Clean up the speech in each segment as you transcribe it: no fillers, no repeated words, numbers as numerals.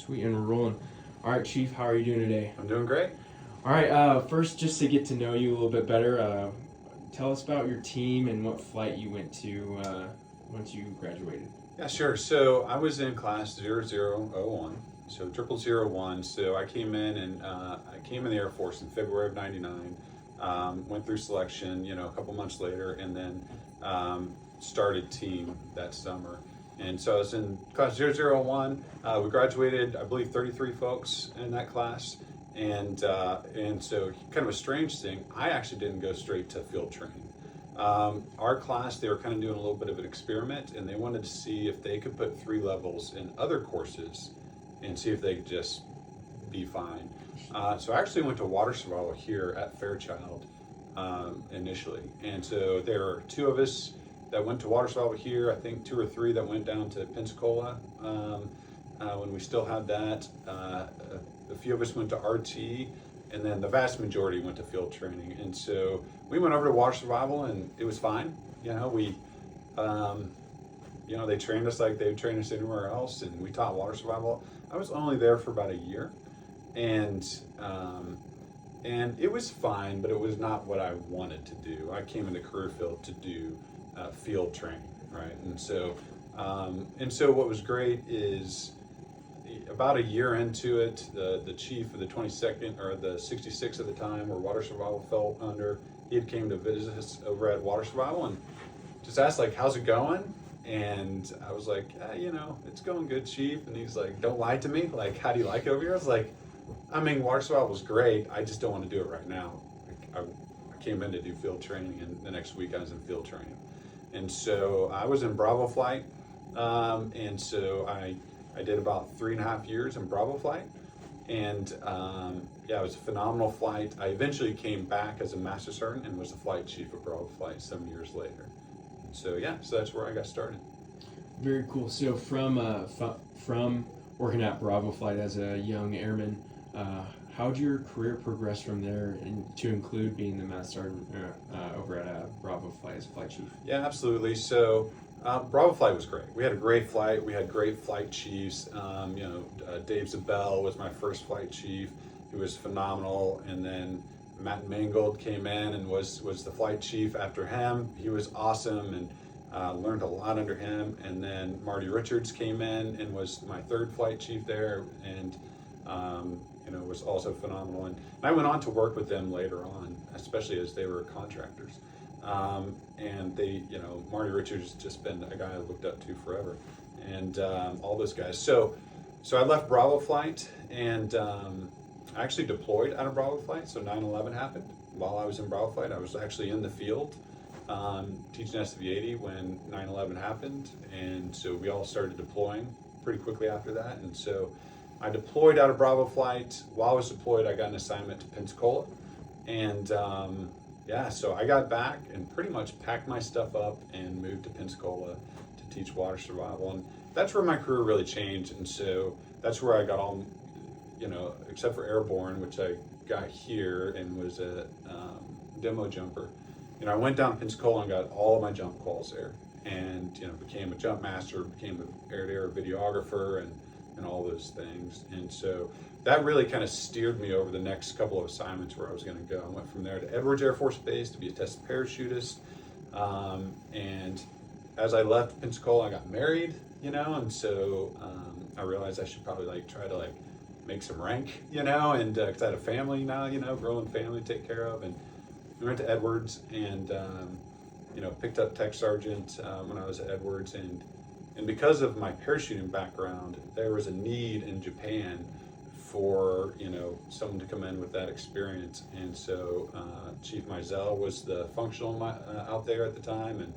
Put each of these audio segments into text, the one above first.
Sweet, and we're rolling. All right, Chief, how are you doing today? I'm doing great. All right, first, just to get to know you a little bit better, tell us about your team and what flight you went to once you graduated. Yeah, sure. So I was in class 0001, so 0001. So I came in and I came in the Air Force in February of '99. Went through selection, a couple months later, and then started team that summer. And so I was in class 001. We graduated, I believe, 33 folks in that class. And so kind of a strange thing, I actually didn't go straight to field training. Our class, they were kind of doing a little bit of an experiment, and they wanted to see if they could put 3 levels in other courses and see if they could just be fine. So I actually went to water survival here at Fairchild initially. And so there were 2 of us that went to water survival here. I think 2 or 3 that went down to Pensacola when we still had that. A few of us went to RT, and then the vast majority went to field training. And so we went over to water survival, and it was fine. They trained us like they would train us anywhere else, and we taught water survival. I was only there for about a year, and it was fine, but it was not what I wanted to do. I came into career field to do field training, right? And so what was great is about a year into it, the chief of the 22nd or the 66 at the time, where water survival fell under, he had came to visit us over at water survival and just asked, like, how's it going? And I was like, it's going good, Chief. And he's like, don't lie to me. Like, how do you like it over here? I was like, water survival was great. I just don't want to do it right now. I came in to do field training, and the next week I was in field training. And so I was in Bravo flight. And so I did about 3.5 years in Bravo flight. And it was a phenomenal flight. I eventually came back as a Master Sergeant and was the flight chief of Bravo flight 7 years later. So that's where I got started. Very cool. So from working at Bravo Flight as a young airman, how did your career progress from there, and to include being the Master Sergeant over at Bravo Flight as a flight chief? Yeah, absolutely. So Bravo Flight was great. We had a great flight. We had great flight chiefs. Dave Zabel was my first flight chief. He was phenomenal. And then Matt Mangold came in and was the flight chief after him. He was awesome, and learned a lot under him. And then Marty Richards came in and was my third flight chief there, and was also phenomenal. And I went on to work with them later on, especially as they were contractors. And they, Marty Richards has just been a guy I looked up to forever, and all those guys. So I left Bravo Flight, and I actually deployed out of Bravo Flight. So 9/11 happened. While I was in Bravo Flight, I was actually in the field teaching SV-80 when 9/11 happened, and so we all started deploying pretty quickly after that. And so I deployed out of Bravo Flight. While I was deployed, I got an assignment to Pensacola, and so I got back and pretty much packed my stuff up and moved to Pensacola to teach water survival. And that's where my career really changed. And so that's where I got all, except for airborne, which I got here and was a demo jumper. I went down to Pensacola and got all of my jump quals there, and became a jump master, became an air-to-air videographer, and all those things. And so that really kind of steered me over the next couple of assignments where I was going to go. I went from there to Edwards Air Force Base to be a test parachutist. And as I left Pensacola, I got married, and so I realized I should probably try to make some rank, and because I had a family now, growing family to take care of. And we went to Edwards and, picked up Tech Sergeant when I was at Edwards. And because of my parachuting background, there was a need in Japan for someone to come in with that experience. And so Chief Mizell was the functional out there at the time,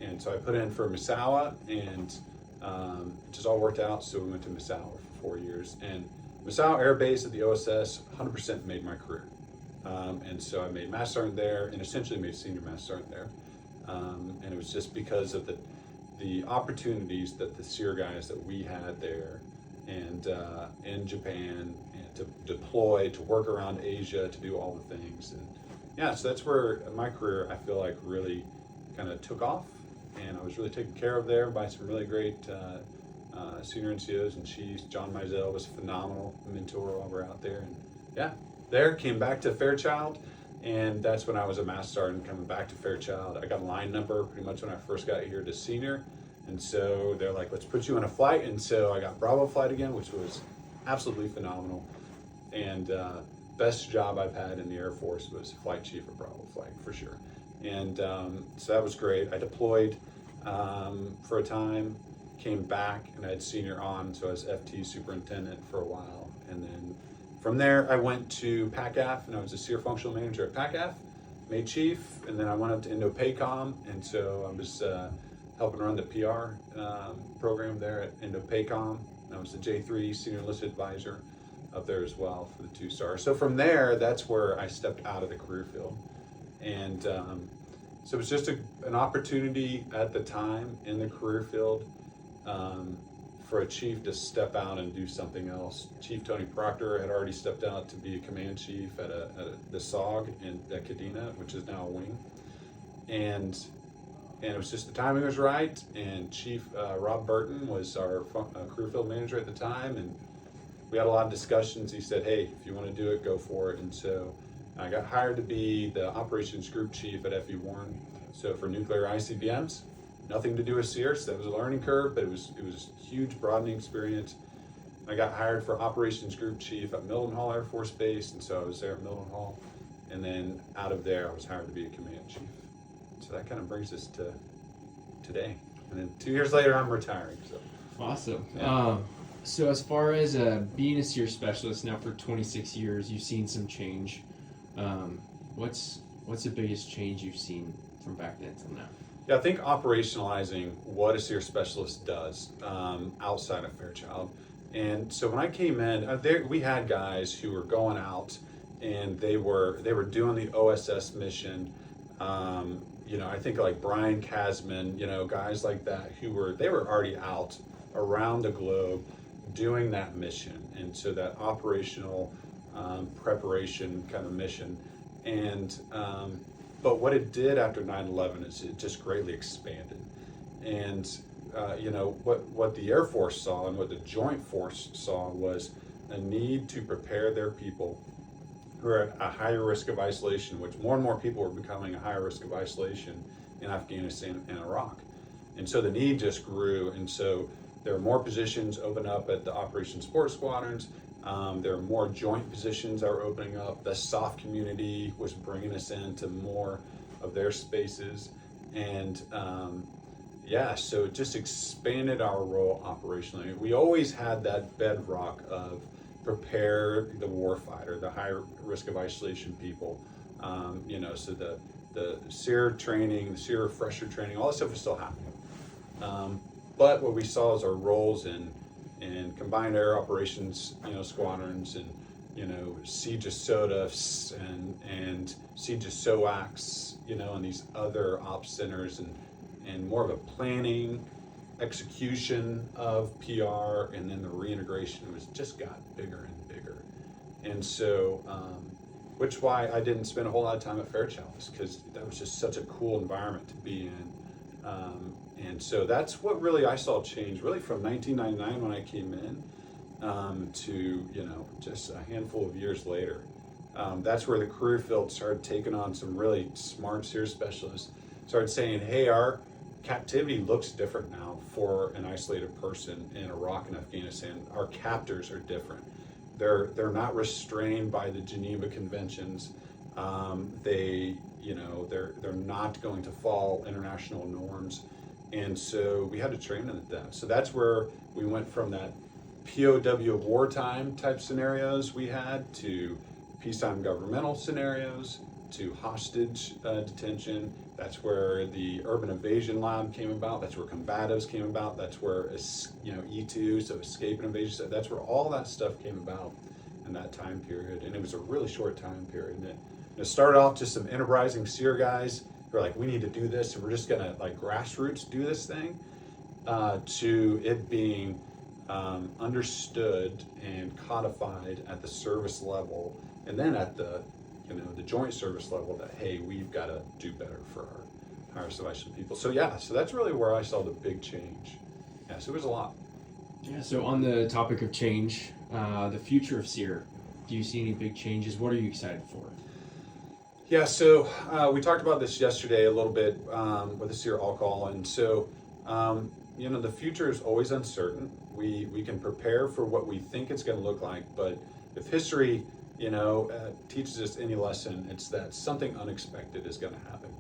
and so I put in for Misawa, and it just all worked out. So we went to Misawa for 4 years, and Misawa Air Base at the OSS 100% made my career. And so I made Master Sergeant there, and essentially made Senior Master Sergeant there. And it was just because of the opportunities that the SrA guys that we had there, and in Japan, and to deploy, to work around Asia, to do all the things. And so that's where my career, I feel like, really kind of took off, and I was really taken care of there by some really great senior NCOs and chiefs. John Mizell was a phenomenal mentor while we're out there. And yeah, there, came back to Fairchild, and that's when I was a Master Sergeant coming back to Fairchild. I got a line number pretty much when I first got here to senior, and so they're like, let's put you on a flight, and so I got Bravo flight again, which was absolutely phenomenal, and best job I've had in the Air Force was flight chief of Bravo flight, for sure. And so that was great. I deployed for a time, came back, and I had senior on, so I was FT superintendent for a while, and then from there, I went to PACAF, and I was a SrA functional manager at PACAF, made chief, and then I went up to Indo-PACOM, and so I was helping run the PR program there at Indo-PACOM. I was the J3 senior enlisted advisor up there as well for the 2-star. So from there, that's where I stepped out of the career field, and so it was just an opportunity at the time in the career field. For a chief to step out and do something else. Chief Tony Proctor had already stepped out to be a command chief at the SOG at Kadena, which is now a wing, and it was just the timing was right. And Chief Rob Burton was our career field manager at the time, and we had a lot of discussions. He said, "Hey, if you want to do it, go for it." And so I got hired to be the operations group chief at FE Warren. So for nuclear ICBMs. Nothing to do with SrA, so that was a learning curve, but it was a huge broadening experience. I got hired for operations group chief at Milton Hall Air Force Base, and so I was there at Milton Hall. And then out of there, I was hired to be a command chief. So that kind of brings us to today. And then 2 years later, I'm retiring. So Awesome. Yeah. So as far as being a SrA specialist now for 26 years, you've seen some change. What's the biggest change you've seen from back then till now? Yeah, I think operationalizing what a SrA specialist does outside of Fairchild. And so when I came in, we had guys who were going out, and they were doing the OSS mission. I think like Brian Kasman, guys like that who were already out around the globe doing that mission, and so that operational preparation kind of mission. And but what it did after 9/11 is it just greatly expanded. And what the Air Force saw and what the Joint Force saw was a need to prepare their people who are at a higher risk of isolation, which more and more people were becoming a higher risk of isolation in Afghanistan and Iraq. And so the need just grew, and so there were more positions open up at the Operation Support Squadrons. There are more joint positions that were opening up. The SOF community was bringing us into more of their spaces. And so it just expanded our role operationally. We always had that bedrock of prepare the warfighter, the high risk of isolation people. So the SrA training, the SrA refresher training, all that stuff was still happening. But what we saw is our roles in combined air operations, squadrons, and siege of SOTFs and siege of SOACs, and these other ops centers, and more of a planning, execution of PR, and then the reintegration was just got bigger and bigger. And so, which why I didn't spend a whole lot of time at Fairchild, because that was just such a cool environment to be in. And so that's what really I saw change, really from 1999 when I came in to just a handful of years later. That's where the career field started taking on some really smart SrA specialists. Started saying, hey, our captivity looks different now for an isolated person in Iraq and Afghanistan. Our captors are different. They're not restrained by the Geneva Conventions. They're not going to follow international norms. And so we had to train them at that. So that's where we went from that POW wartime type scenarios we had to peacetime governmental scenarios to hostage detention. That's where the urban evasion lab came about. That's where combatives came about. That's where E2, so escape and evasion. So that's where all that stuff came about in that time period. And it was a really short time period. And it started off just some enterprising SrA guys who are like, we need to do this, and we're just gonna like grassroots do this thing, to it being understood and codified at the service level, and then at the joint service level that, hey, we've got to do better for our higher survival people. So that's really where I saw the big change. Yes, it was a lot. Yeah, so on the topic of change, the future of SrA, do you see any big changes? What are you excited for? Yeah, so we talked about this yesterday a little bit with the SrA alcohol, and so the future is always uncertain. We can prepare for what we think it's going to look like, but if history, teaches us any lesson, it's that something unexpected is going to happen.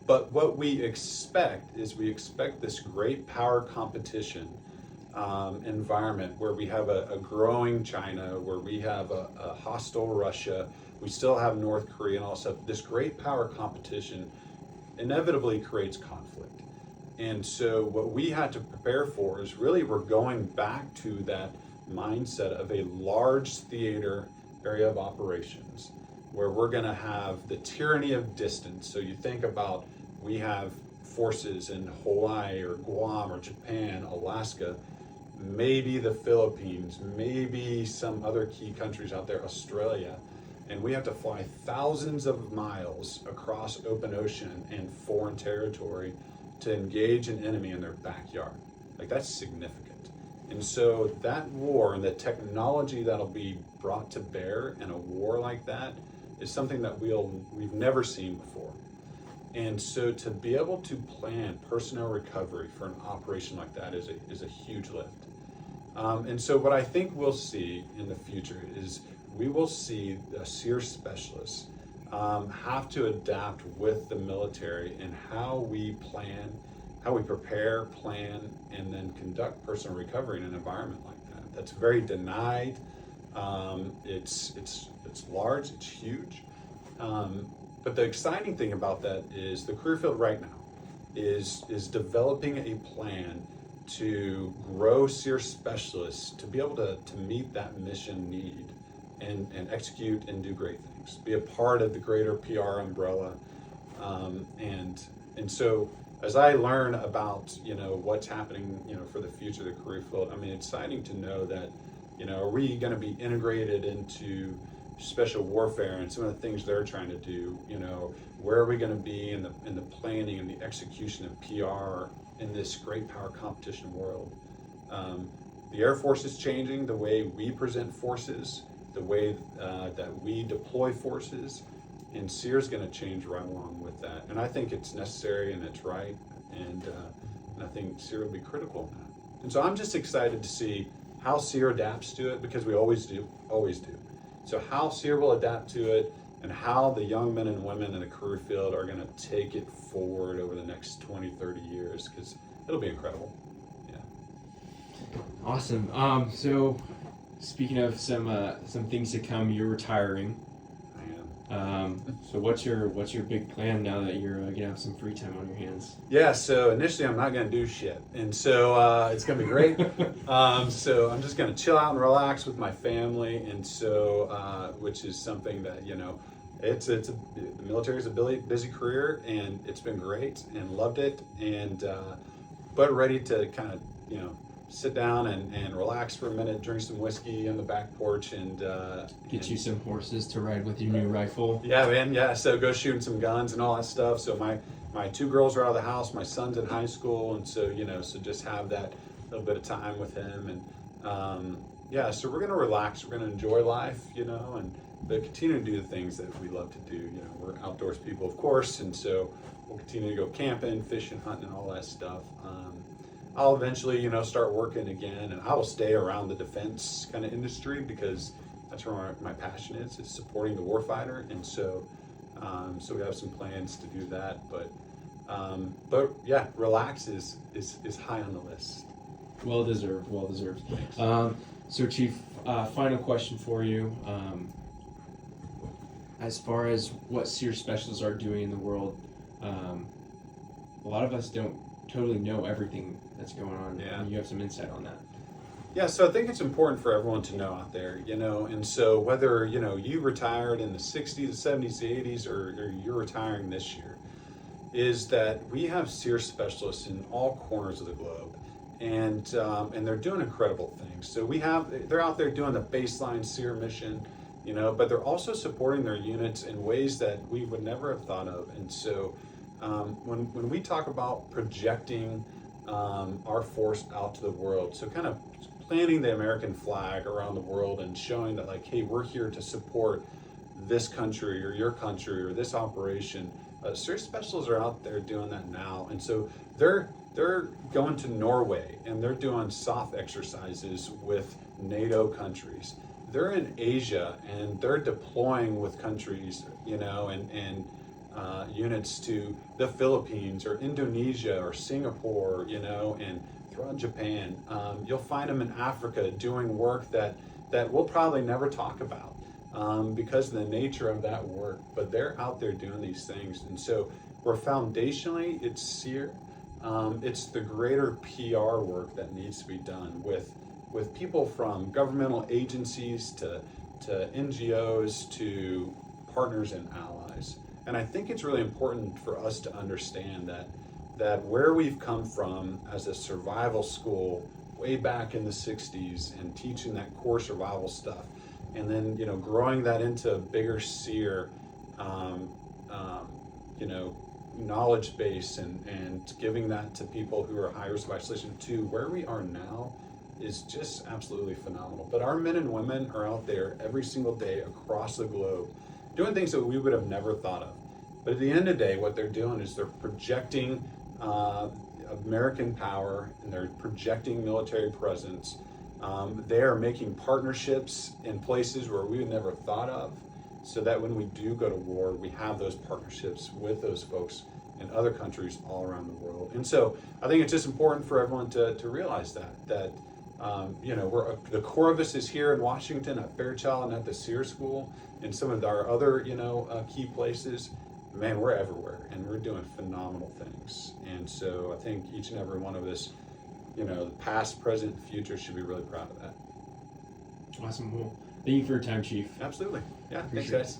But what we expect is this great power competition environment where we have a growing China, where we have a hostile Russia, we still have North Korea and all that stuff. This great power competition inevitably creates conflict. And so what we had to prepare for is really we're going back to that mindset of a large theater area of operations where we're going to have the tyranny of distance. So you think about, we have forces in Hawaii or Guam or Japan, Alaska, maybe the Philippines, maybe some other key countries out there, Australia, and we have to fly thousands of miles across open ocean and foreign territory to engage an enemy in their backyard. Like, that's significant. And so that war and the technology that'll be brought to bear in a war like that is something that we've never seen before. And so to be able to plan personnel recovery for an operation like that is a huge lift. And so what I think we'll see in the future is we will see the SrA specialists have to adapt with the military in how we plan, how we prepare, plan, and then conduct personal recovery in an environment like that. That's very denied. It's large, it's huge. But the exciting thing about that is the career field right now is developing a plan to grow SrA specialists to be able to meet that mission need and execute and do great things, be a part of the greater PR umbrella. And so as I learn about, what's happening, for the future of the career field, I mean, it's exciting to know that, are we going to be integrated into special warfare and some of the things they're trying to do? Where are we going to be in the planning and the execution of PR in this great power competition world? The Air Force is changing the way we present forces, the way that we deploy forces, and SrA is going to change right along with that. And I think it's necessary and it's right, and I think SrA will be critical in that. And so I'm just excited to see how SrA adapts to it, because we always do. So how SrA will adapt to it, and how the young men and women in the career field are going to take it forward over the next 20, 30 years, because it'll be incredible. Yeah. Awesome. So speaking of some things to come, you're retiring. I am. So what's your big plan now that you're gonna have some free time on your hands? Yeah, so initially I'm not gonna do shit, and so it's gonna be great. So I'm just gonna chill out and relax with my family, and so which is something that the military is a busy career, and it's been great and loved it, and but ready to kind of sit down and relax for a minute, drink some whiskey on the back porch, and get you some horses to ride with your new rifle. Yeah, man. Yeah, so go shooting some guns and all that stuff. So my two girls are out of the house. My son's in high school, and so so just have that little bit of time with him, and so we're gonna relax. We're gonna enjoy life, but continue to do the things that we love to do. We're outdoors people, of course, and so we'll continue to go camping, fishing, hunting, and all that stuff. I'll eventually, start working again, and I will stay around the defense kind of industry, because that's where my passion is supporting the warfighter, and so we have some plans to do that. But yeah, relax is high on the list. Well deserved. So Chief, final question for you. As far as what SrA specialists are doing in the world, a lot of us don't totally know everything that's going on. Yeah. And you have some insight on that. Yeah, so I think it's important for everyone to know out there, and so whether, you retired in the 60s, the 70s, the 80s, or you're retiring this year, is that we have SrA specialists in all corners of the globe, and they're doing incredible things. So they're out there doing the baseline SrA mission, but they're also supporting their units in ways that we would never have thought of. And so when we talk about projecting our force out to the world, so kind of planting the American flag around the world and showing that, like, hey, we're here to support this country or your country or this operation. SrA Specials are out there doing that now, and so they're going to Norway and they're doing soft exercises with NATO countries. They're in Asia and they're deploying with countries, and units to the Philippines or Indonesia or Singapore, and throughout Japan. You'll find them in Africa doing work that we'll probably never talk about because of the nature of that work, but they're out there doing these things. And so we're foundationally, it's SrA. It's the greater PR work that needs to be done with people from governmental agencies to NGOs to partners and allies. And I think it's really important for us to understand that where we've come from as a survival school way back in the 60s and teaching that core survival stuff, and then growing that into a bigger SrA knowledge base and giving that to people who are high risk of isolation, to where we are now is just absolutely phenomenal. But our men and women are out there every single day across the globe doing things that we would have never thought of. But at the end of the day, what they're doing is they're projecting American power, and they're projecting military presence. They are making partnerships in places where we would never thought of, so that when we do go to war, we have those partnerships with those folks in other countries all around the world. And so I think it's just important for everyone to realize that we're the core of this is here in Washington at Fairchild and at the SrA School and some of our other key places. Man, we're everywhere and we're doing phenomenal things. And so I think each and every one of us, the past, present, future, should be really proud of that. Awesome. Well, thank you for your time, Chief. Absolutely. Yeah. Thanks, Appreciate it. guys.